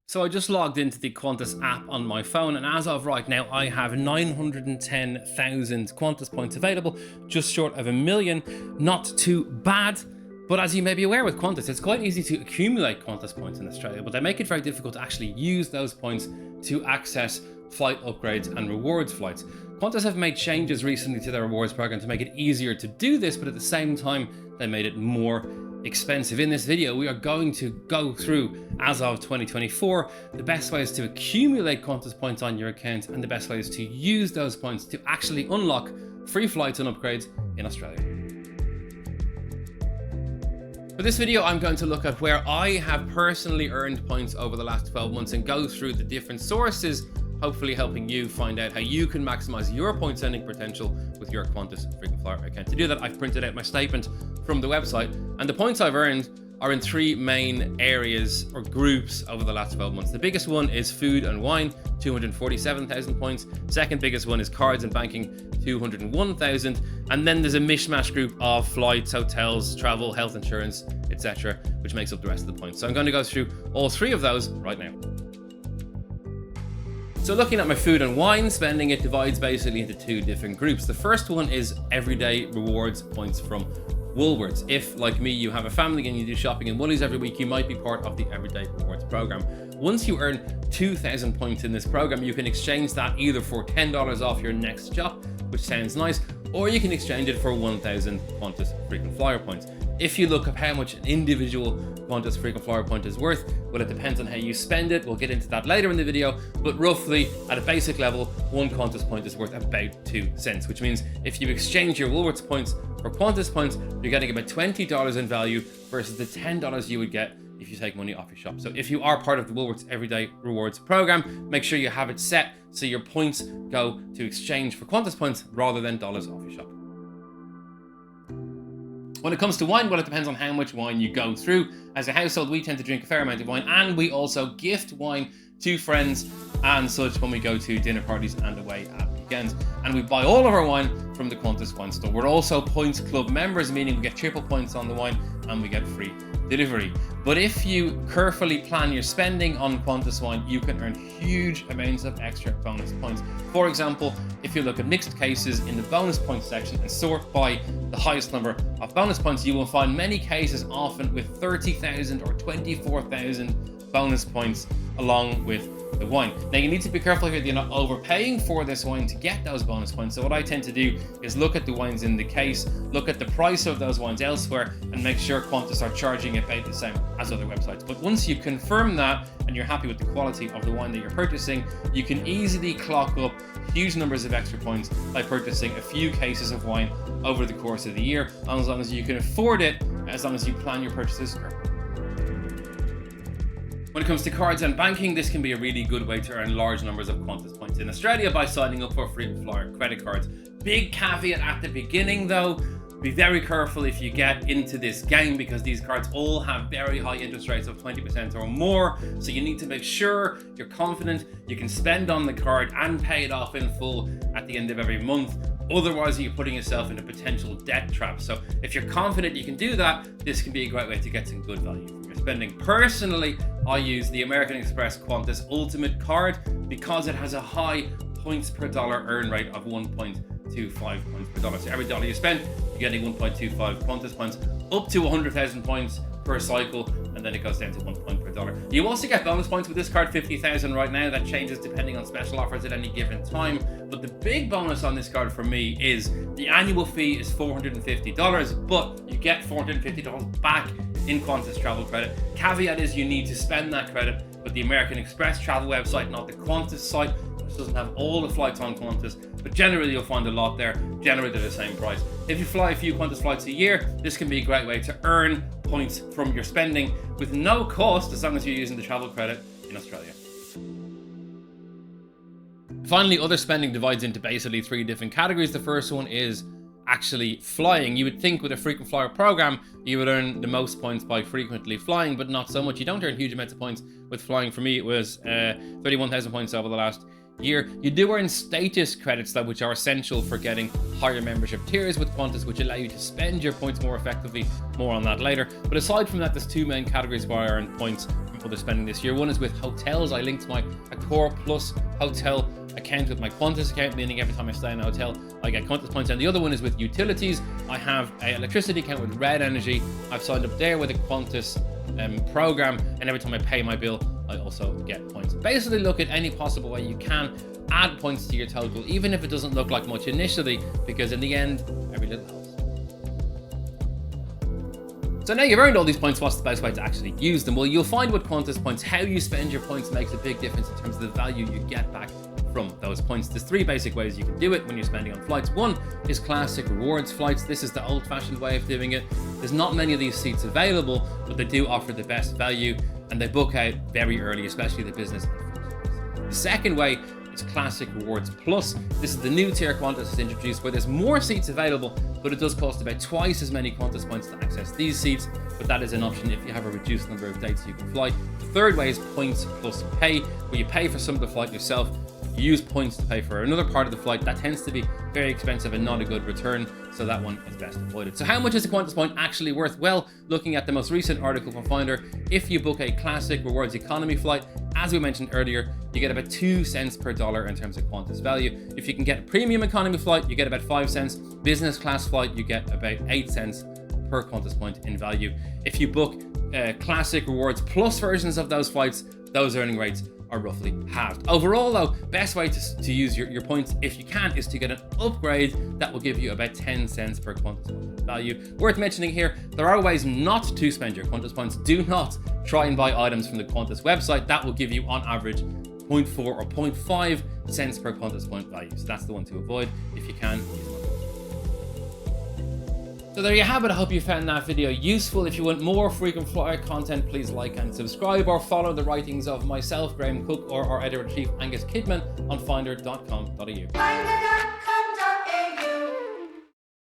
So I just logged into the Qantas app on my phone, and as of right now, I have 910,000 Qantas points available, just short of 1 million. Not too bad. But as you may be aware with Qantas, it's quite easy to accumulate Qantas points in Australia, but they make it very difficult to actually use those points to access flight upgrades and rewards flights. Qantas have made changes recently to their rewards program to make it easier to do this, but at the same time, they made it more expensive. In this video, we are going to go through, as of 2024, the best ways to accumulate Qantas points on your account and the best ways to use those points to actually unlock free flights and upgrades in Australia. For this video, I'm going to look at where I have personally earned points over the last 12 months and go through the different sources, hopefully helping you find out how you can maximize your point earning potential with your Qantas frequent flyer account. To do that, I've printed out my statement from the website, and the points I've earned are in three main areas or groups over the last 12 months. The biggest one is food and wine, 247,000 points. Second biggest one is cards and banking, 201,000. And then there's a mishmash group of flights, hotels, travel, health insurance, etc., which makes up the rest of the points. So I'm going to go through all three of those right now. So looking at my food and wine spending, it divides basically into two different groups. The first one is everyday rewards points from Woolworths. If, like me, you have a family and you do shopping in Woolies every week, you might be part of the Everyday Rewards program. Once you earn 2,000 points in this program, you can exchange that either for $10 off your next shop, which sounds nice, or you can exchange it for 1,000 Qantas frequent flyer points. If you look at how much an individual Qantas frequent flyer point is worth, well, it depends on how you spend it. We'll get into that later in the video, but roughly at a basic level, one Qantas point is worth about 2 cents, which means if you exchange your Woolworths points for Qantas points, you're getting about $20 in value versus the $10 you would get if you take money off your shop. So if you are part of the Woolworths Everyday Rewards program, make sure you have it set so your points go to exchange for Qantas points rather than dollars off your shop. When it comes to wine, well, it depends on how much wine you go through. As a household, we tend to drink a fair amount of wine, and we also gift wine to friends and such when we go to dinner parties and away at weekends. And we buy all of our wine from the Qantas wine store. We're also Points Club members, meaning we get triple points on the wine and we get free delivery. But if you carefully plan your spending on Qantas wine, you can earn huge amounts of extra bonus points. For example, if you look at mixed cases in the bonus points section and sort by the highest number of bonus points, you will find many cases often with 30,000 or 24,000 bonus points along with the wine. Now, you need to be careful here that you're not overpaying for this wine to get those bonus points. So what I tend to do is look at the wines in the case, look at the price of those wines elsewhere, and make sure Qantas are charging about the same as other websites. But once you confirm that and you're happy with the quality of the wine that you're purchasing, you can easily clock up huge numbers of extra points by purchasing a few cases of wine over the course of the year, as long as you can afford it, as long as you plan your purchases correctly. When it comes to cards and banking, this can be a really good way to earn large numbers of Qantas points in Australia by signing up for frequent flyer credit cards. Big caveat at the beginning though, be very careful if you get into this game, because these cards all have very high interest rates of 20% or more. So you need to make sure you're confident you can spend on the card and pay it off in full at the end of every month. Otherwise, you're putting yourself in a potential debt trap. So if you're confident you can do that, this can be a great way to get some good value from your spending. Personally, I use the American Express Qantas Ultimate card because it has a high points per dollar earn rate of 1.25 points per dollar. So every dollar you spend, you're getting 1.25 Qantas points, up to 100,000 points per cycle, and then it goes down to 1 point per dollar. You also get bonus points with this card, 50,000 right now. That changes depending on special offers at any given time. But the big bonus on this card for me is the annual fee is $450, but you get $450 back in Qantas travel credit. Caveat is you need to spend that credit with the American Express travel website, not the Qantas site, which doesn't have all the flights on Qantas, but generally you'll find a lot there. Generally they're the same price. If you fly a few Qantas flights a year, this can be a great way to earn points from your spending with no cost, as long as you're using the travel credit in Australia. Finally, other spending divides into basically three different categories. The first one is actually flying. You would think with a frequent flyer program, you would earn the most points by frequently flying, but not so much. You don't earn huge amounts of points with flying. For me, it was 31,000 points over the last year. You do earn status credits though, which are essential for getting higher membership tiers with Qantas, which allow you to spend your points more effectively. More on that later. But aside from that, there's two main categories where I earn points from other spending this year. One is with hotels. I linked my Accor Plus hotel account with my Qantas account, meaning every time I stay in a hotel, I get Qantas points. And the other one is with utilities. I have an electricity account with Red Energy. I've signed up there with a Qantas program, and every time I pay my bill, I also get points. Basically, look at any possible way you can add points to your total, even if it doesn't look like much initially, because in the end, every little helps. So now you've earned all these points, what's the best way to actually use them? Well, you'll find with Qantas points, how you spend your points makes a big difference in terms of the value you get back from those points. There's three basic ways you can do it when you're spending on flights. One is classic rewards flights. This is the old-fashioned way of doing it. There's not many of these seats available, but they do offer the best value, and they book out very early, especially the business. The second way is classic rewards plus. This is the new tier Qantas has introduced, where there's more seats available, but it does cost about twice as many Qantas points to access these seats, but that is an option if you have a reduced number of dates you can fly. The third way is points plus pay, where you pay for some of the flight yourself. You use points to pay for another part of the flight. That tends to be very expensive and not a good return, so that one is best avoided. So how much is a Qantas point actually worth? Well, looking at the most recent article from Finder, if you book a classic rewards economy flight, as we mentioned earlier, you get about 2 cents per dollar in terms of Qantas value. If you can get a premium economy flight, you get about 5 cents. Business class flight, you get about 8 cents per Qantas point in value. If you book classic rewards plus versions of those flights, those earning rates are roughly halved. Overall though, best way to use your points, if you can, is to get an upgrade that will give you about 10 cents per Qantas point value. Worth mentioning here, there are ways not to spend your Qantas points. Do not try and buy items from the Qantas website. That will give you on average 0.4 or 0.5 cents per Qantas point value. So that's the one to avoid. If you can, use them. So there you have it. I hope you found that video useful. If you want more frequent flyer content, please like and subscribe, or follow the writings of myself, Graham Cooke, or our editor-in-chief Angus Kidman on finder.com.au.